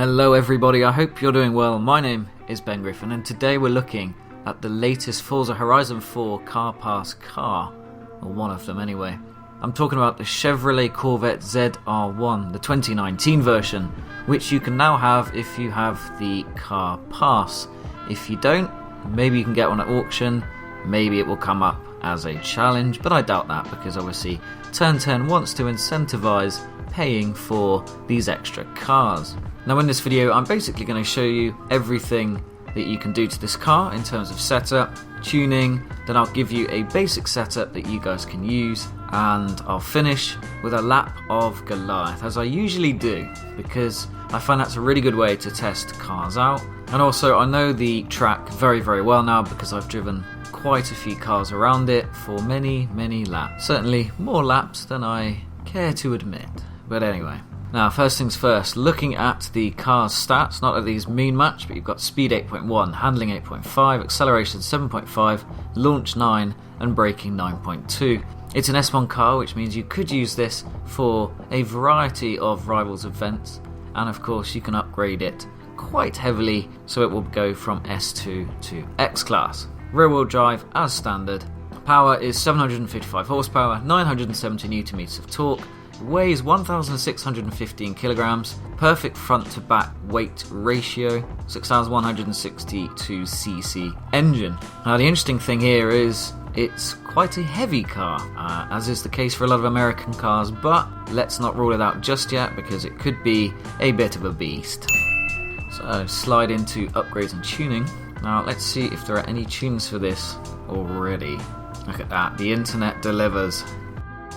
Hello everybody, I hope you're doing well. My name is Ben Griffin and today we're looking at the latest Forza Horizon 4 Car Pass car, or one of them anyway. I'm talking about the Chevrolet Corvette ZR1, the 2019 version, which you can now have if you have the Car Pass. If you don't, maybe you can get one at auction, maybe it will come up as a challenge, but I doubt that because obviously Turn 10 wants to incentivize paying for these extra cars. Now in this video I'm basically going to show you everything that you can do to this car in terms of setup, tuning, then I'll give you a basic setup that you guys can use, and I'll finish with a lap of Goliath, as I usually do, because I find that's a really good way to test cars out. And also I know the track very well now because I've driven quite a few cars around it for many laps. Certainly more laps than I care to admit. But anyway, now first things first, looking at the car's stats, not that these mean much, but you've got speed 8.1, handling 8.5, acceleration 7.5, launch 9 and braking 9.2. It's an S1 car, which means you could use this for a variety of Rivals events, and of course you can upgrade it quite heavily, so it will go from S2 to X-Class. Rear wheel drive as standard. Power is 755 horsepower, 970 Nm of torque, weighs 1,615 kilograms, perfect front to back weight ratio, 6,162cc engine. Now the interesting thing here is it's quite a heavy car, as is the case for a lot of American cars, but let's not rule it out just yet because it could be a bit of a beast. So slide into upgrades and tuning. Now let's see if there are any tunes for this already. Look at that, the internet delivers.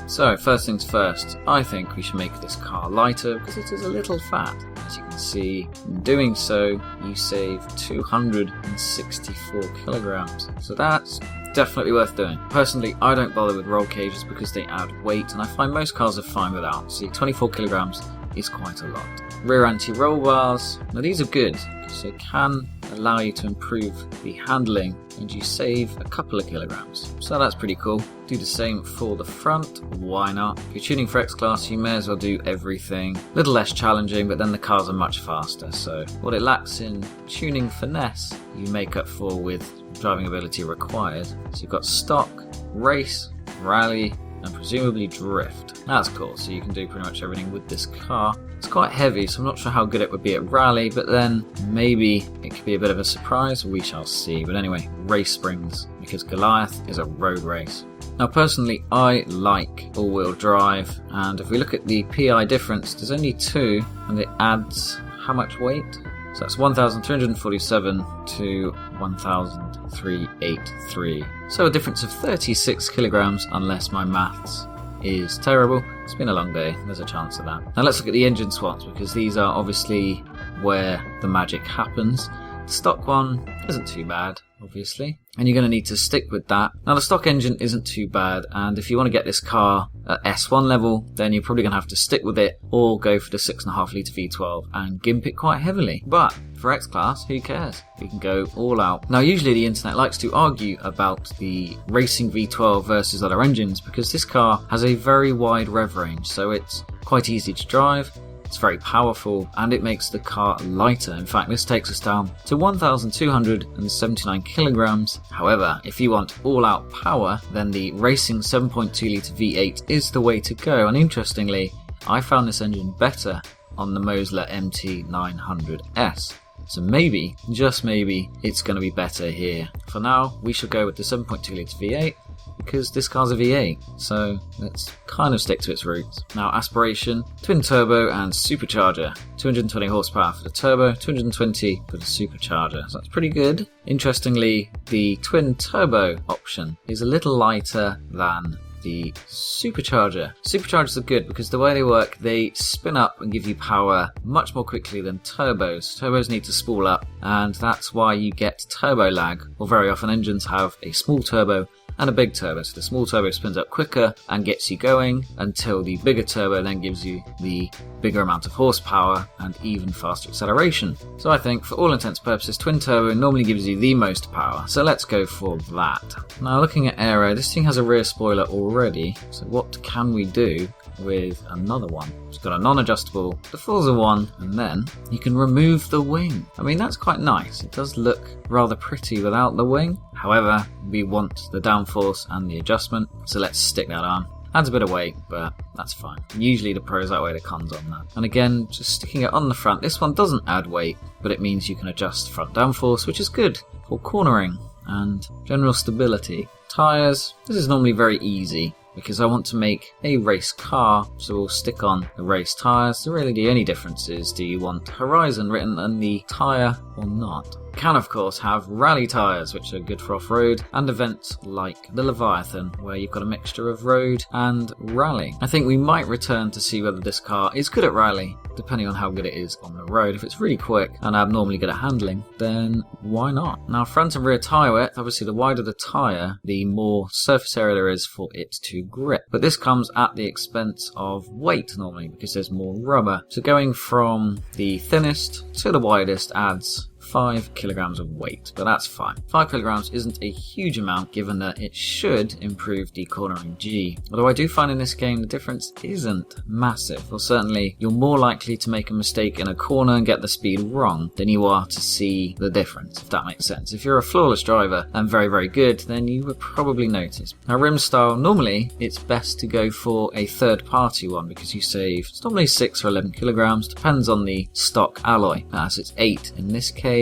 So first things first, I think we should make this car lighter because it is a little fat. As you can see, in doing so, you save 264 kilograms. So that's definitely worth doing. Personally, I don't bother with roll cages because they add weight, and I find most cars are fine without. See, 24 kilograms is quite a lot. Rear anti-roll bars, now these are good because they can allow you to improve the handling and you save a couple of kilograms. So that's pretty cool. Do the same for the front, why not? If you're tuning for X-Class, you may as well do everything. A little less challenging, but then the cars are much faster, so what it lacks in tuning finesse, you make up for with driving ability required. So you've got stock, race, rally, and presumably drift. That's cool, so you can do pretty much everything with this car. It's quite heavy, so I'm not sure how good it would be at rally, but then maybe it could be a bit of a surprise, we shall see. But anyway, race springs, because Goliath is a road race. Now personally, I like all-wheel drive, and if we look at the PI difference, there's only 2, and it adds how much weight? So that's 1,347 to 1,383. So a difference of 36 kilograms, unless my maths is terrible. It's been a long day, there's a chance of that. Now let's look at the engine swaps, because these are obviously where the magic happens. The stock one isn't too bad, obviously, and you're going to need to stick with that. Now the stock engine isn't too bad, and if you want to get this car at S1 level, then you're probably going to have to stick with it or go for the 6.5 litre V12 and gimp it quite heavily. But for X-Class, who cares? You can go all out. Now usually the internet likes to argue about the racing V12 versus other engines because this car has a very wide rev range, so it's quite easy to drive. It's very powerful and it makes the car lighter. In fact, this takes us down to 1,279 kilograms. However, if you want all-out power, then the racing 7.2 litre V8 is the way to go. And interestingly, I found this engine better on the Mosler MT900S. So maybe, just maybe, it's going to be better here. For now, we should go with the 7.2 litre V8. Because this car's a V8, so let's kind of stick to its roots. Now aspiration, twin turbo and supercharger. 220 horsepower for the turbo, 220 for the supercharger, so that's pretty good. Interestingly, the twin turbo option is a little lighter than the supercharger. Superchargers are good because the way they work, they spin up and give you power much more quickly than turbos. Turbos need to spool up, and that's why you get turbo lag, or very often engines have a small turbo and a big turbo. So the small turbo spins up quicker and gets you going, until the bigger turbo then gives you the bigger amount of horsepower and even faster acceleration. So I think for all intents and purposes, twin turbo normally gives you the most power, so let's go for that. Now looking at aero, this thing has a rear spoiler already, so what can we do with another one? It's got a non-adjustable, the Forza one, and then you can remove the wing. I mean, that's quite nice. It does look rather pretty without the wing. However, we want the downforce and the adjustment, so let's stick that on. Adds a bit of weight, but that's fine. Usually the pros outweigh the cons on that. And again, just sticking it on the front, this one doesn't add weight, but it means you can adjust front downforce, which is good for cornering and general stability. Tyres, this is normally very easy, because I want to make a race car, so we'll stick on the race tyres. So really the only difference is, do you want Horizon written on the tyre or not? Can of course have rally tyres, which are good for off-road, and events like the Leviathan, where you've got a mixture of road and rally. I think we might return to see whether this car is good at rally, depending on how good it is on the road. If it's really quick and abnormally good at handling, then why not? Now front and rear tyre width, obviously the wider the tyre, the more surface area there is for it to grip. But this comes at the expense of weight normally, because there's more rubber. So going from the thinnest to the widest adds 5 kilograms of weight, but that's fine. 5 kilograms isn't a huge amount, given that it should improve the cornering G. Although I do find in this game the difference isn't massive, or certainly you're more likely to make a mistake in a corner and get the speed wrong than you are to see the difference, if that makes sense. If you're a flawless driver and very, very good, then you would probably notice. Now rim style, normally it's best to go for a third party one, because you save, it's normally 6 or 11 kilograms, depends on the stock alloy. So it's 8 in this case.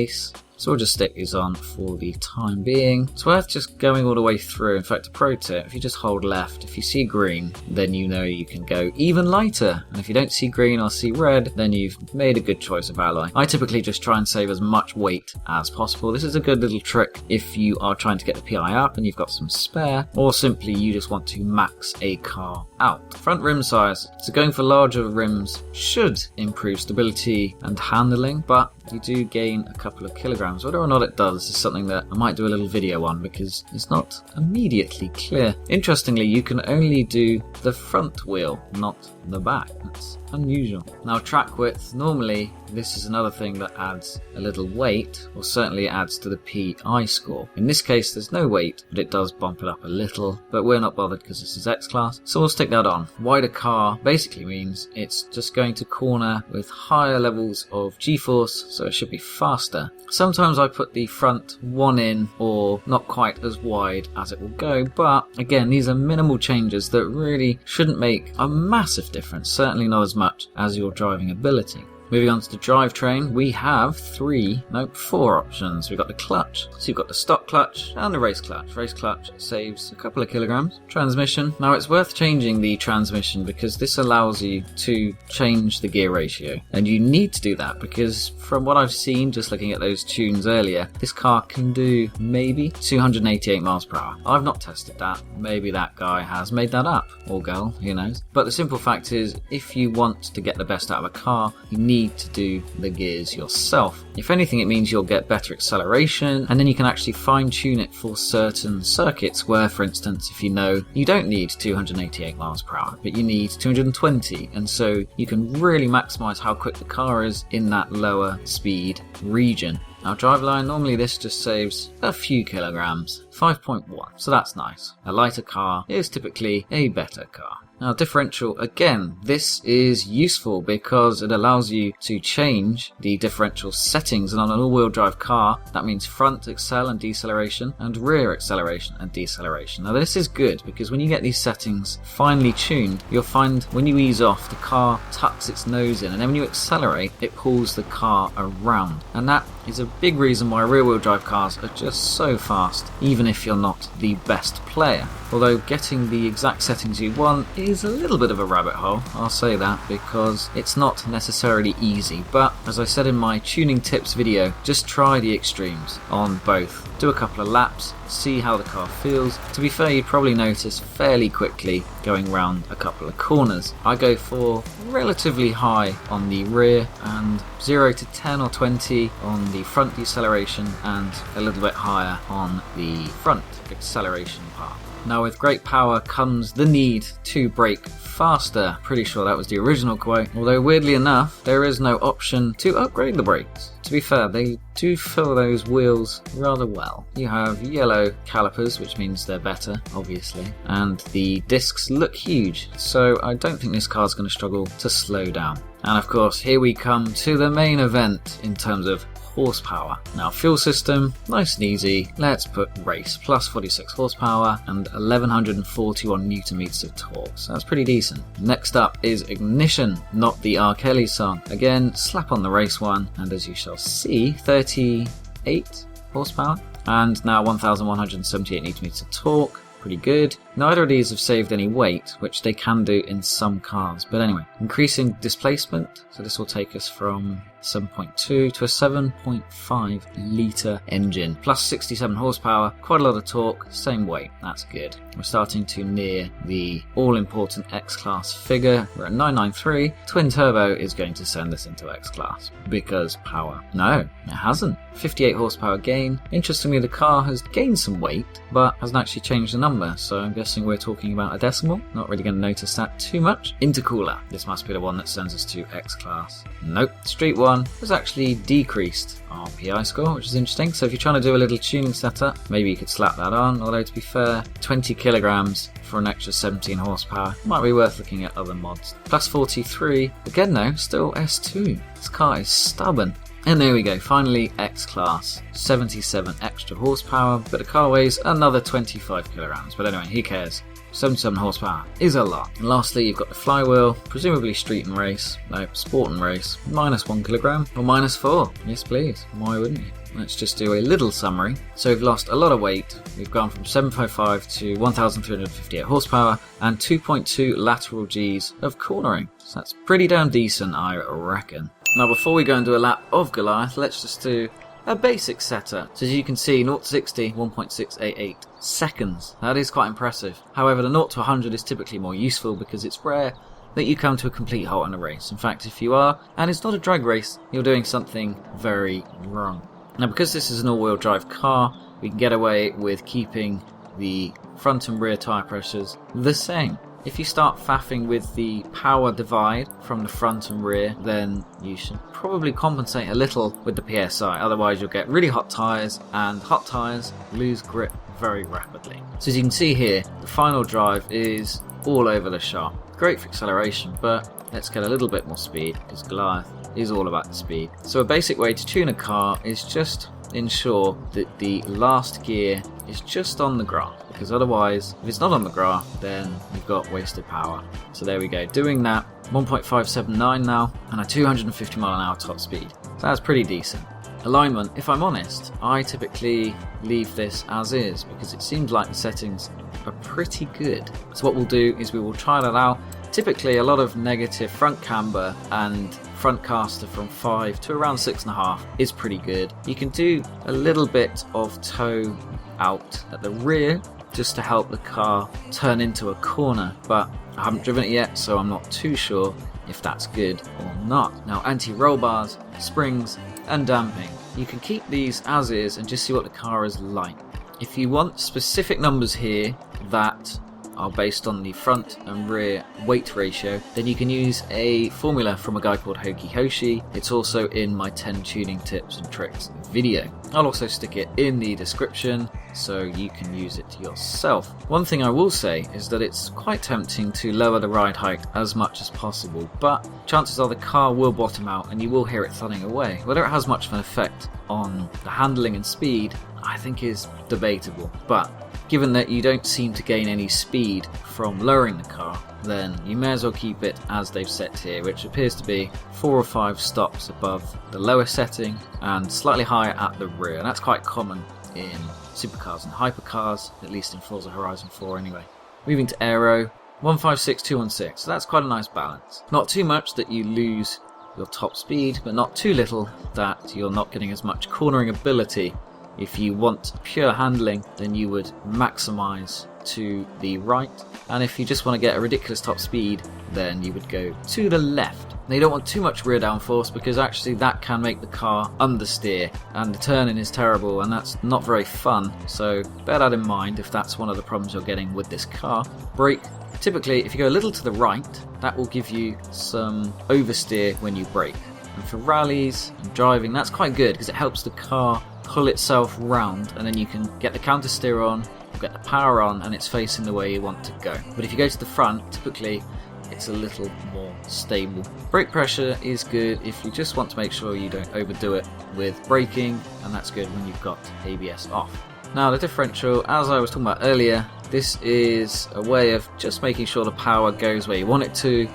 So we'll just stick these on for the time being. It's worth just going all the way through. In fact, a pro tip, if you just hold left, if you see green, then you know you can go even lighter. And if you don't see green or see red, then you've made a good choice of alloy. I typically just try and save as much weight as possible. This is a good little trick if you are trying to get the PI up and you've got some spare, or simply you just want to max a car out. Front rim size. So going for larger rims should improve stability and handling, but you do gain a couple of kilograms. Whether or not it does is something that I might do a little video on, because it's not immediately clear. Interestingly, you can only do the front wheel, not the back. That's unusual. Now track width, normally this is another thing that adds a little weight, or certainly adds to the PI score. In this case there's no weight, but it does bump it up a little, but we're not bothered because this is X-Class, so we'll stick that on. Wider car basically means it's just going to corner with higher levels of G-force, so it should be faster. Sometimes I put the front one in, or not quite as wide as it will go, but again, these are minimal changes that really shouldn't make a massive difference, certainly not as much as your driving ability. Moving on to the drivetrain, we have 4 options. We've got the clutch, so you've got the stock clutch and the race clutch. Race clutch saves a couple of kilograms. Transmission, now it's worth changing the transmission because this allows you to change the gear ratio. And you need to do that because from what I've seen, just looking at those tunes earlier, this car can do maybe 288 miles per hour. I've not tested that. Maybe that guy has made that up, or girl, who knows. But the simple fact is, if you want to get the best out of a car, you need to do the gears yourself. If anything, it means you'll get better acceleration, and then you can actually fine-tune it for certain circuits where, for instance, if you know you don't need 288 miles per hour, but you need 220, and so you can really maximize how quick the car is in that lower speed region. Now driveline, normally this just saves a few kilograms, 5.1, so that's nice. A lighter car is typically a better car. Now differential, again, this is useful because it allows you to change the differential settings, and on an all-wheel drive car that means front accel and deceleration and rear acceleration and deceleration. Now this is good because when you get these settings finely tuned, you'll find when you ease off the car tucks its nose in, and then when you accelerate it pulls the car around, and that is a big reason why rear-wheel drive cars are just so fast, even if you're not the best player. Although getting the exact settings you want is a little bit of a rabbit hole, I'll say that, because it's not necessarily easy. But as I said in my tuning tips video, just try the extremes on both. Do a couple of laps, see how the car feels. To be fair, you'd probably notice fairly quickly going round a couple of corners. I go for relatively high on the rear and 0 to 10 or 20 on the front deceleration, and a little bit higher on the front acceleration part. Now with great power comes the need to brake faster. Pretty sure that was the original quote, although weirdly enough there is no option to upgrade the brakes. To be fair, they do fill those wheels rather well. You have yellow calipers, which means they're better, obviously, and the discs look huge, so I don't think this car's going to struggle to slow down. And of course, here we come to the main event in terms of horsepower. Now fuel system, nice and easy. Let's put race, plus 46 horsepower and 1141 newton meters of torque. So that's pretty decent. Next up is ignition, not the R. Kelly song. Again, slap on the race one, and as you shall see, 38 horsepower and now 1178 newton meters of torque. Pretty good. Neither of these have saved any weight, which they can do in some cars. But anyway, increasing displacement. So this will take us from 7.2 to a 7.5 litre engine. Plus 67 horsepower, quite a lot of torque, same weight. That's good. We're starting to near the all-important X-Class figure. We're at 993. Twin turbo is going to send us into X-Class. Because power. No, it hasn't. 58 horsepower gain. Interestingly, the car has gained some weight, but hasn't actually changed the number. So I'm guessing we're talking about a decimal. Not really going to notice that too much. Intercooler. This must be the one that sends us to X-Class. Nope. Street one has actually decreased our PI score, which is interesting. So if you're trying to do a little tuning setup, maybe you could slap that on. Although to be fair, 20 kilograms for an extra 17 horsepower might be worth looking at other mods. Plus 43. Again though, still S2. This car is stubborn. And there we go, finally X-Class, 77 extra horsepower, but the car weighs another 25 kilograms. But anyway, who cares? 77 horsepower is a lot. And lastly, you've got the flywheel, presumably street and race, no, sport and race, minus 1 kilogram, or minus 4. Yes please, why wouldn't you? Let's just do a little summary. So we've lost a lot of weight. We've gone from 755 to 1,358 horsepower and 2.2 lateral Gs of cornering. So that's pretty damn decent, I reckon. Now before we go and do a lap of Goliath, let's just do a basic setup. So as you can see, 0 to 60, 1.688 seconds. That is quite impressive. However, the 0 to 100 is typically more useful because it's rare that you come to a complete halt in a race. In fact, if you are, and it's not a drag race, you're doing something very wrong. Now because this is an all-wheel drive car, we can get away with keeping the front and rear tyre pressures the same. If you start faffing with the power divide from the front and rear, then you should probably compensate a little with the PSI, otherwise you'll get really hot tyres, and hot tyres lose grip very rapidly. So as you can see here, the final drive is all over the shop. Great for acceleration, but let's get a little bit more speed, because Goliath is all about the speed. So a basic way to tune a car is just ensure that the last gear is just on the graph, because otherwise if it's not on the graph then you've got wasted power. So there we go, doing that, 1.579 now and a 250 mile an hour top speed. So that's pretty decent. Alignment, if I'm honest, I typically leave this as is because it seems like the settings are pretty good. So what we'll do is we will try that out. Typically a lot of negative front camber and front caster from 5 to around 6.5 is pretty good. You can do a little bit of toe out at the rear just to help the car turn into a corner, but I haven't driven it yet, so I'm not too sure if that's good or not. Now anti-roll bars, springs and damping. You can keep these as is and just see what the car is like. If you want specific numbers here that are based on the front and rear weight ratio, then you can use a formula from a guy called Hoki Hoshi. It's also in my 10 tuning tips and tricks video. I'll also stick it in the description so you can use it yourself. One thing I will say is that it's quite tempting to lower the ride height as much as possible, but chances are the car will bottom out and you will hear it thudding away. Whether it has much of an effect on the handling and speed, I think is debatable, but given that you don't seem to gain any speed from lowering the car, then you may as well keep it as they've set here, which appears to be 4 or 5 stops above the lower setting and slightly higher at the rear. And that's quite common in supercars and hypercars, at least in Forza Horizon 4 anyway. Moving to aero, 156-216, so that's quite a nice balance. Not too much that you lose your top speed, but not too little that you're not getting as much cornering ability. If you want pure handling, then you would maximise to the right, and if you just want to get a ridiculous top speed, then you would go to the left. Now you don't want too much rear downforce because actually that can make the car understeer, and the turning is terrible and that's not very fun, so bear that in mind if that's one of the problems you're getting with this car. Brake, typically if you go a little to the right, that will give you some oversteer when you brake. And for rallies and driving, that's quite good because it helps the car pull itself round, and then you can get the counter steer on, get the power on, and it's facing the way you want to go. But if you go to the front, typically it's a little more stable. Brake pressure is good if you just want to make sure you don't overdo it with braking, and that's good when you've got ABS off. Now the differential, as I was talking about earlier, this is a way of just making sure the power goes where you want it to,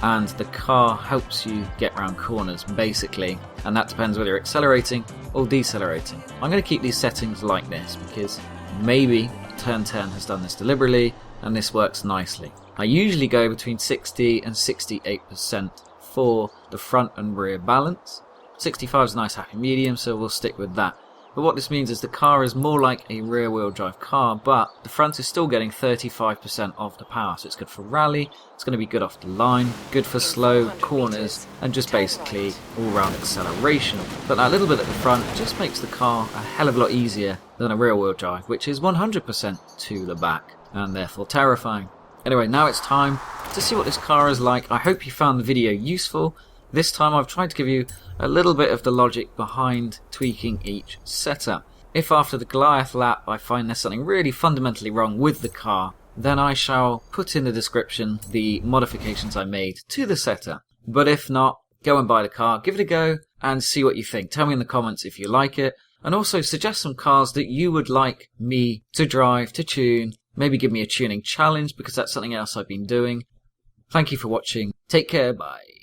and the car helps you get around corners basically, and that depends whether you're accelerating or decelerating. I'm going to keep these settings like this because maybe Turn 10 has done this deliberately and this works nicely. I usually go between 60 and 68% for the front and rear balance. 65 is a nice happy medium, so we'll stick with that. But what this means is the car is more like a rear wheel drive car, but the front is still getting 35% of the power, so it's good for rally, it's going to be good off the line, good for slow corners, and just basically all-round acceleration. But that little bit at the front just makes the car a hell of a lot easier than a rear wheel drive, which is 100% to the back, and therefore terrifying. Anyway, now it's time to see what this car is like. I hope you found the video useful. This time I've tried to give you a little bit of the logic behind tweaking each setup. If after the Goliath lap I find there's something really fundamentally wrong with the car, then I shall put in the description the modifications I made to the setup. But if not, go and buy the car, give it a go, and see what you think. Tell me in the comments if you like it, and also suggest some cars that you would like me to drive, to tune. Maybe give me a tuning challenge because that's something else I've been doing. Thank you for watching. Take care, bye.